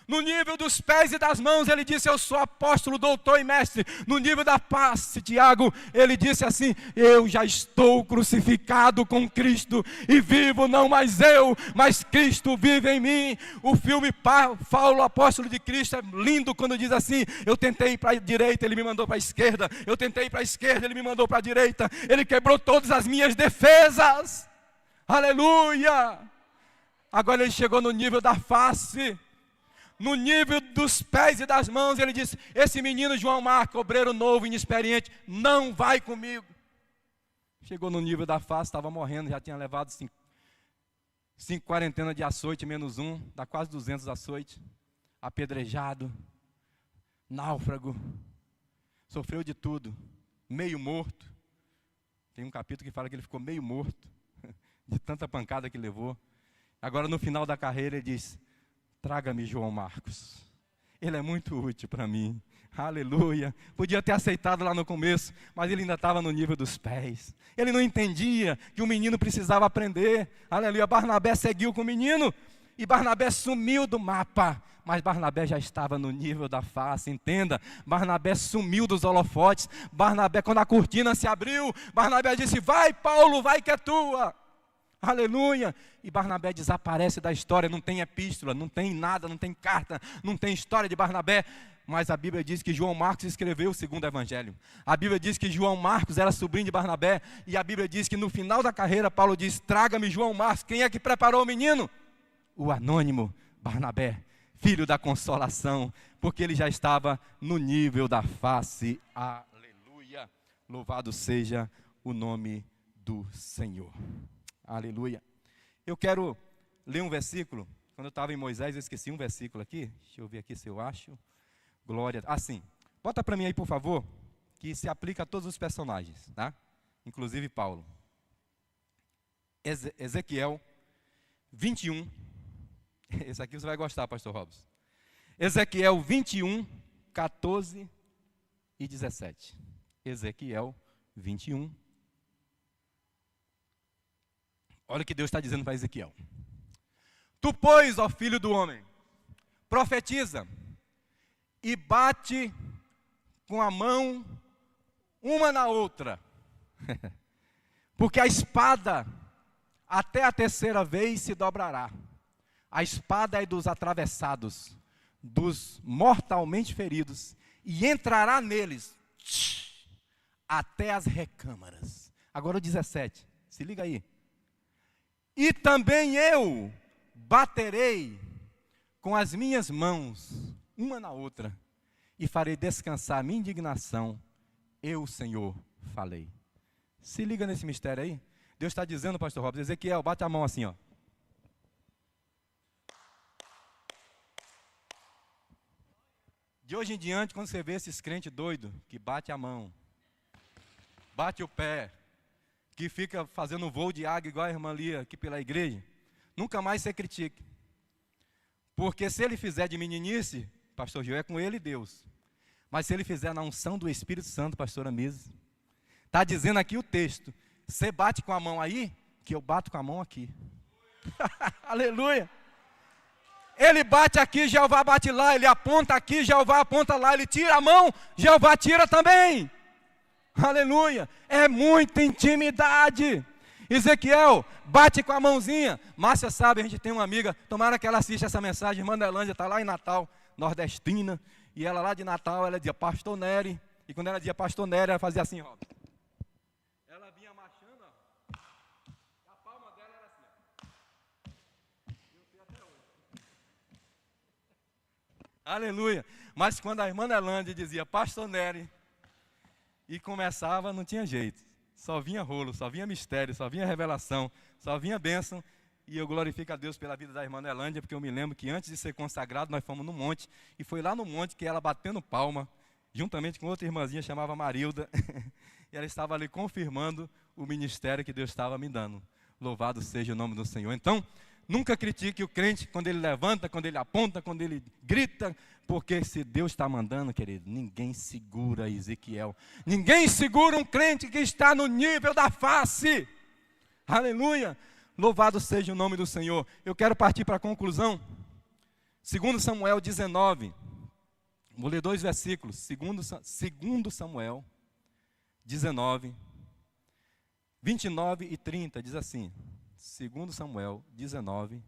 No nível dos pés e das mãos, ele disse, eu sou apóstolo, doutor e mestre. No nível da face, Tiago, ele disse assim, eu já estou crucificado com Cristo, e vivo não mais eu, mas Cristo vive em mim. O filme Paulo, apóstolo de Cristo, é lindo quando diz assim, eu tentei ir para a direita, ele me mandou para a esquerda. Eu tentei ir para a esquerda, ele me mandou para a direita. Ele quebrou todas as minhas defesas. Aleluia! Agora ele chegou no nível da face. No nível dos pés e das mãos, ele disse, esse menino João Marcos, obreiro novo, inexperiente, não vai comigo. Chegou no nível da face, estava morrendo, já tinha levado 5 quarentenas de açoite, menos um, dá quase 200 açoite, apedrejado, náufrago, sofreu de tudo, meio morto. Tem um capítulo que fala que ele ficou meio morto, de tanta pancada que levou. Agora no final da carreira ele diz, traga-me João Marcos, ele é muito útil para mim, aleluia. Podia ter aceitado lá no começo, mas ele ainda estava no nível dos pés. Ele não entendia que o menino precisava aprender, aleluia. Barnabé seguiu com o menino, e Barnabé sumiu do mapa, mas Barnabé já estava no nível da face, entenda. Barnabé sumiu dos holofotes. Barnabé, quando a cortina se abriu, Barnabé disse, vai Paulo, vai que é tua. Aleluia, e Barnabé desaparece da história, não tem epístola, não tem nada, não tem carta, não tem história de Barnabé, mas a Bíblia diz que João Marcos escreveu o segundo evangelho. A Bíblia diz que João Marcos era sobrinho de Barnabé, e a Bíblia diz que no final da carreira, Paulo diz, traga-me João Marcos. Quem é que preparou o menino? O anônimo Barnabé, filho da consolação, porque ele já estava no nível da face. Aleluia, louvado seja o nome do Senhor. Aleluia. Eu quero ler um versículo. Quando eu estava em Moisés, eu esqueci um versículo aqui. Deixa eu ver aqui se eu acho. Glória. Sim. Bota para mim aí, por favor, que se aplica a todos os personagens, tá? Inclusive Paulo. Ezequiel 21. Esse aqui você vai gostar, pastor Robson. Ezequiel 21, 14 e 17. Ezequiel 21. Olha o que Deus está dizendo para Ezequiel. Tu, pois, ó filho do homem, profetiza e bate com a mão uma na outra, porque a espada até a terceira vez se dobrará. A espada é dos atravessados, dos mortalmente feridos, e entrará neles até as recâmaras. Agora o 17, se liga aí. E também eu baterei com as minhas mãos, uma na outra, e farei descansar a minha indignação. Eu, Senhor, falei. Se liga nesse mistério aí. Deus está dizendo, pastor Robson, Ezequiel, bate a mão assim, ó. De hoje em diante, quando você vê esses crentes doidos, que bate a mão, bate o pé, que fica fazendo voo de águia igual a irmã Lia aqui pela igreja, nunca mais você critique. Porque se ele fizer de meninice, pastor Gil, é com ele e Deus. Mas se ele fizer na unção do Espírito Santo, pastora Misa, está dizendo aqui o texto, você bate com a mão aí, que eu bato com a mão aqui. Aleluia. Ele bate aqui, Jeová bate lá, ele aponta aqui, Jeová aponta lá, ele tira a mão, Jeová tira também. Aleluia, é muita intimidade. Ezequiel, bate com a mãozinha. Márcia sabe, a gente tem uma amiga, tomara que ela assista essa mensagem, irmã Nelândia está lá em Natal, nordestina, e ela lá de Natal, ela dizia pastor Nery, e quando ela dizia pastor Nery, ela fazia assim, ó. Ela vinha marchando, ó, a palma dela era assim, ó. Eu sei até hoje. Aleluia, mas quando a irmã Nelândia dizia pastor Nery, e começava, não tinha jeito. Só vinha rolo, só vinha mistério, só vinha revelação, só vinha bênção. E eu glorifico a Deus pela vida da irmã Nelândia, porque eu me lembro que antes de ser consagrado, nós fomos no monte. E foi lá no monte que ela batendo palma, juntamente com outra irmãzinha, chamava Marilda. E ela estava ali confirmando o ministério que Deus estava me dando. Louvado seja o nome do Senhor. Então, Nunca critique o crente quando ele levanta, quando ele aponta, quando ele grita, porque se Deus está mandando, querido, ninguém segura Ezequiel. Ninguém segura um crente que está no nível da face. Aleluia! Louvado seja o nome do Senhor. Eu quero partir para a conclusão. 2 Samuel 19. Vou ler 2 versículos. 2 Samuel 19, 29 e 30, diz assim. 2 Samuel 19,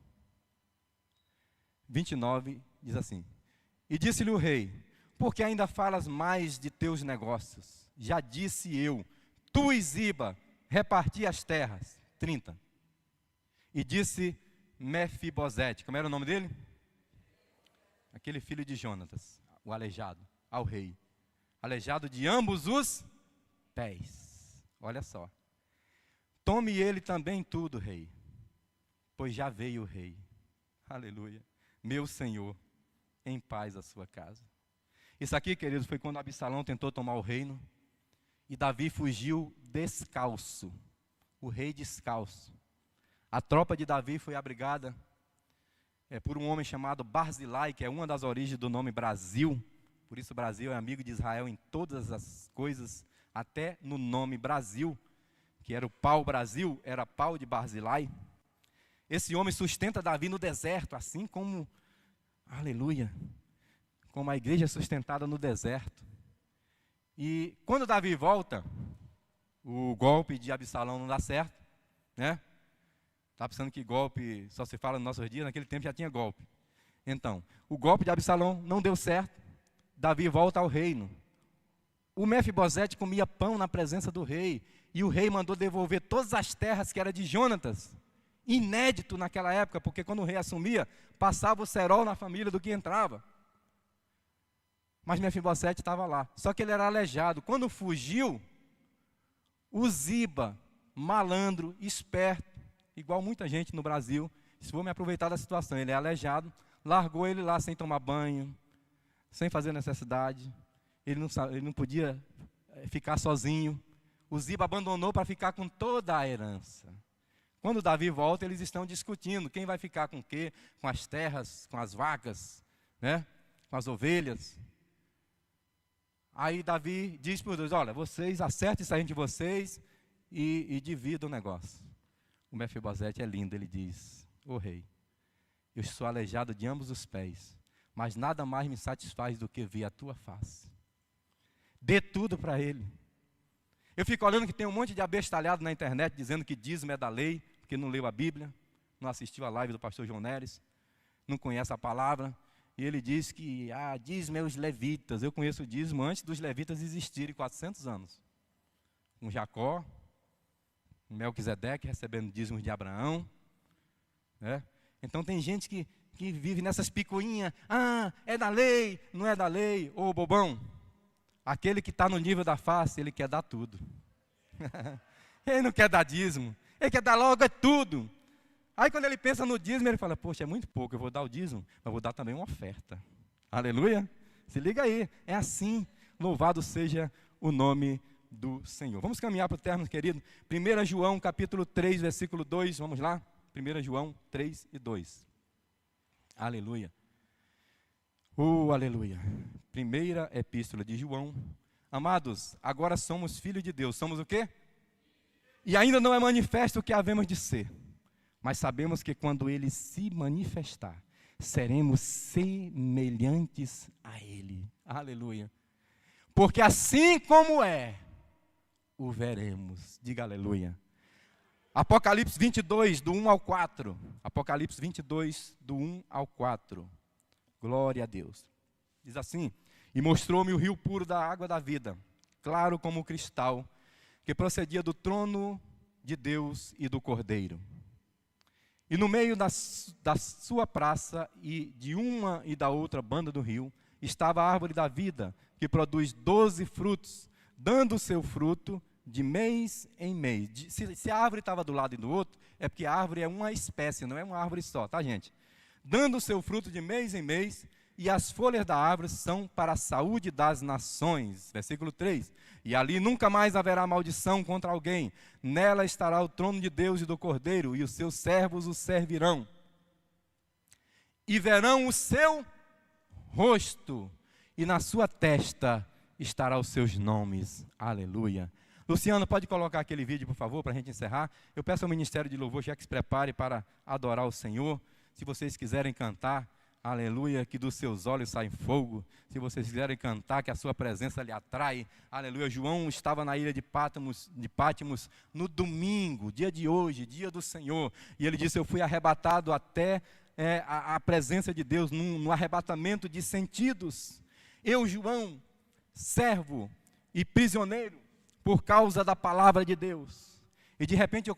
29, diz assim. E disse-lhe o rei, porque ainda falas mais de teus negócios? Já disse eu, tu e Ziba, reparti as terras. 30. E disse Mefibosete, como era o nome dele? Aquele filho de Jonatas, o aleijado, ao rei. Aleijado de ambos os pés. Olha só. Tome ele também tudo, rei, pois já veio o rei. Aleluia. Meu Senhor, em paz a sua casa. Isso aqui, queridos, foi quando Absalão tentou tomar o reino e Davi fugiu descalço. O rei descalço. A tropa de Davi foi abrigada por um homem chamado Barzilai, que é uma das origens do nome Brasil. Por isso Brasil é amigo de Israel em todas as coisas, até no nome Brasil, que era o pau-brasil, era pau de Barzilai. Esse homem sustenta Davi no deserto, assim como, aleluia, como a igreja é sustentada no deserto. E quando Davi volta, o golpe de Absalão não dá certo, né? Está pensando que golpe só se fala nos nossos dias, naquele tempo já tinha golpe. Então, o golpe de Absalão não deu certo, Davi volta ao reino. O Mefibosete comia pão na presença do rei, e o rei mandou devolver todas as terras que eram de Jonatas. Inédito naquela época, porque quando o rei assumia, passava o cerol na família do que entrava. Mas Mefibosete estava lá, só que ele era aleijado. Quando fugiu, o Ziba, malandro, esperto, igual muita gente no Brasil, se vou me aproveitar da situação, ele é aleijado, largou ele lá sem tomar banho, sem fazer necessidade, ele não podia ficar sozinho. O Ziba abandonou para ficar com toda a herança. Quando Davi volta, eles estão discutindo quem vai ficar com o quê, com as terras, com as vacas, né? Com as ovelhas. Aí Davi diz para os dois, olha, vocês acertem isso aí entre vocês e dividam o negócio. O Mefibosete é lindo, ele diz, ô rei, eu sou aleijado de ambos os pés, mas nada mais me satisfaz do que ver a tua face. Dê tudo para ele. Eu fico olhando que tem um monte de abestalhado na internet dizendo que dízimo é da lei, porque não leu a Bíblia, não assistiu a live do pastor João Neres, não conhece a palavra, e ele diz que dízimo é os levitas. Eu conheço o dízimo antes dos levitas existirem, 400 anos. Com Jacó, Melquisedeque recebendo dízimos de Abraão, né? Então tem gente que vive nessas picuinhas, é da lei, não é da lei. Ô bobão, aquele que está no nível da face, ele quer dar tudo. Ele não quer dar dízimo, ele quer dar logo tudo. Aí quando ele pensa no dízimo, ele fala, poxa, é muito pouco, eu vou dar o dízimo, mas vou dar também uma oferta. Aleluia, se liga aí, é assim, louvado seja o nome do Senhor. Vamos caminhar para o término, querido. 1 João capítulo 3, versículo 2, vamos lá? 1 João 3 e 2. Aleluia. Aleluia. Primeira epístola de João. Amados, agora somos filhos de Deus. Somos o quê? E ainda não é manifesto o que havemos de ser. Mas sabemos que quando Ele se manifestar, seremos semelhantes a Ele. Aleluia. Porque assim como é, o veremos. Diga aleluia. Apocalipse 22, do 1 ao 4. Apocalipse 22, do 1 ao 4. Glória a Deus. Diz assim, e mostrou-me o rio puro da água da vida, claro como cristal, que procedia do trono de Deus e do Cordeiro. E no meio da sua praça e de uma e da outra banda do rio, estava a árvore da vida, que produz 12 frutos, dando o seu fruto de mês em mês. Se a árvore estava do lado e do outro, é porque a árvore é uma espécie, não é uma árvore só, tá, gente? Dando o seu fruto de mês em mês, e as folhas da árvore são para a saúde das nações. Versículo 3. E ali nunca mais haverá maldição contra alguém. Nela estará o trono de Deus e do Cordeiro, e os seus servos o servirão. e verão o seu rosto, e na sua testa estará os seus nomes. Aleluia. Luciano, pode colocar aquele vídeo, por favor, para a gente encerrar? Eu peço ao Ministério de Louvor já que se prepare para adorar o Senhor. Se vocês quiserem cantar, aleluia, que dos seus olhos sai fogo. Se vocês quiserem cantar, que a sua presença lhe atrai. Aleluia. João estava na ilha de Pátimos no domingo, dia de hoje, dia do Senhor. E ele disse, eu fui arrebatado até a presença de Deus, no arrebatamento de sentidos. Eu, João, servo e prisioneiro, por causa da palavra de Deus. E de repente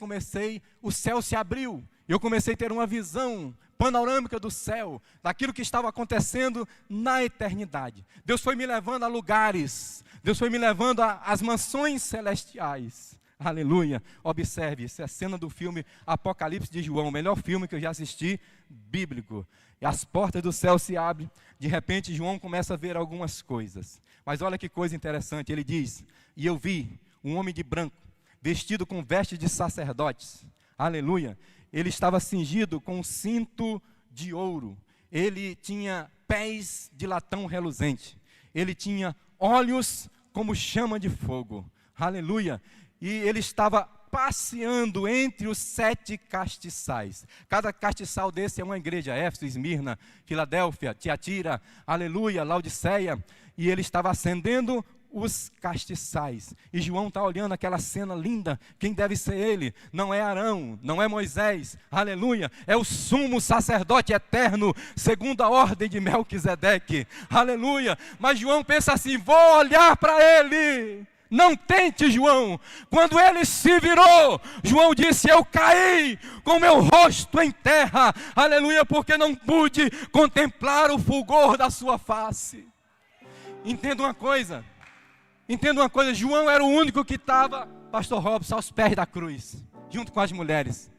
o céu se abriu, e eu comecei a ter uma visão panorâmica do céu, daquilo que estava acontecendo na eternidade. Deus foi me levando a lugares, Deus foi me levando às mansões celestiais. Aleluia. Observe, essa é a cena do filme Apocalipse de João, o melhor filme que eu já assisti, bíblico. E as portas do céu se abrem, de repente João começa a ver algumas coisas. Mas olha que coisa interessante, ele diz, e eu vi um homem de branco, vestido com vestes de sacerdotes. Aleluia. Ele estava cingido com um cinto de ouro. Ele tinha pés de latão reluzente. Ele tinha olhos como chama de fogo. Aleluia. E ele estava passeando entre os 7 castiçais. Cada castiçal desse é uma igreja, Éfeso, Esmirna, Filadélfia, Tiatira, aleluia, Laodiceia. E ele estava acendendo os castiçais. E João está olhando aquela cena linda. Quem deve ser ele? Não é Arão, não é Moisés, aleluia. É o sumo sacerdote eterno, segundo a ordem de Melquisedeque, aleluia. Mas João pensa assim, vou olhar para ele. Não tente, João. Quando ele se virou, João disse, eu caí com meu rosto em terra, aleluia, porque não pude contemplar o fulgor da sua face. Entenda uma coisa, João era o único que estava, pastor Robson, aos pés da cruz, junto com as mulheres.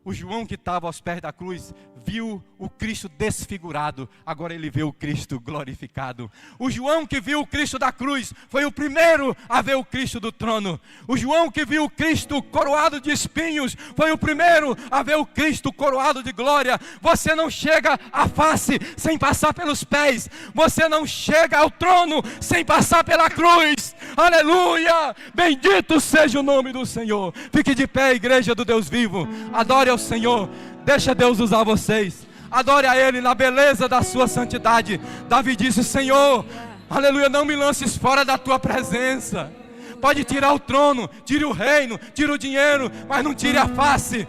O João que estava aos pés da cruz, viu o Cristo desfigurado, agora ele vê o Cristo glorificado. O João que viu o Cristo da cruz, foi o primeiro a ver o Cristo do trono. O João que viu o Cristo coroado de espinhos, foi o primeiro a ver o Cristo coroado de glória. Você não chega à face sem passar pelos pés, você não chega ao trono sem passar pela cruz, aleluia, bendito seja o nome do Senhor. Fique de pé, igreja do Deus vivo, adore ao Senhor, deixa Deus usar vocês, adore a Ele na beleza da sua santidade. Davi disse, Senhor, aleluia, não me lances fora da tua presença. Pode tirar o trono, tire o reino, tire o dinheiro, mas não tire a face.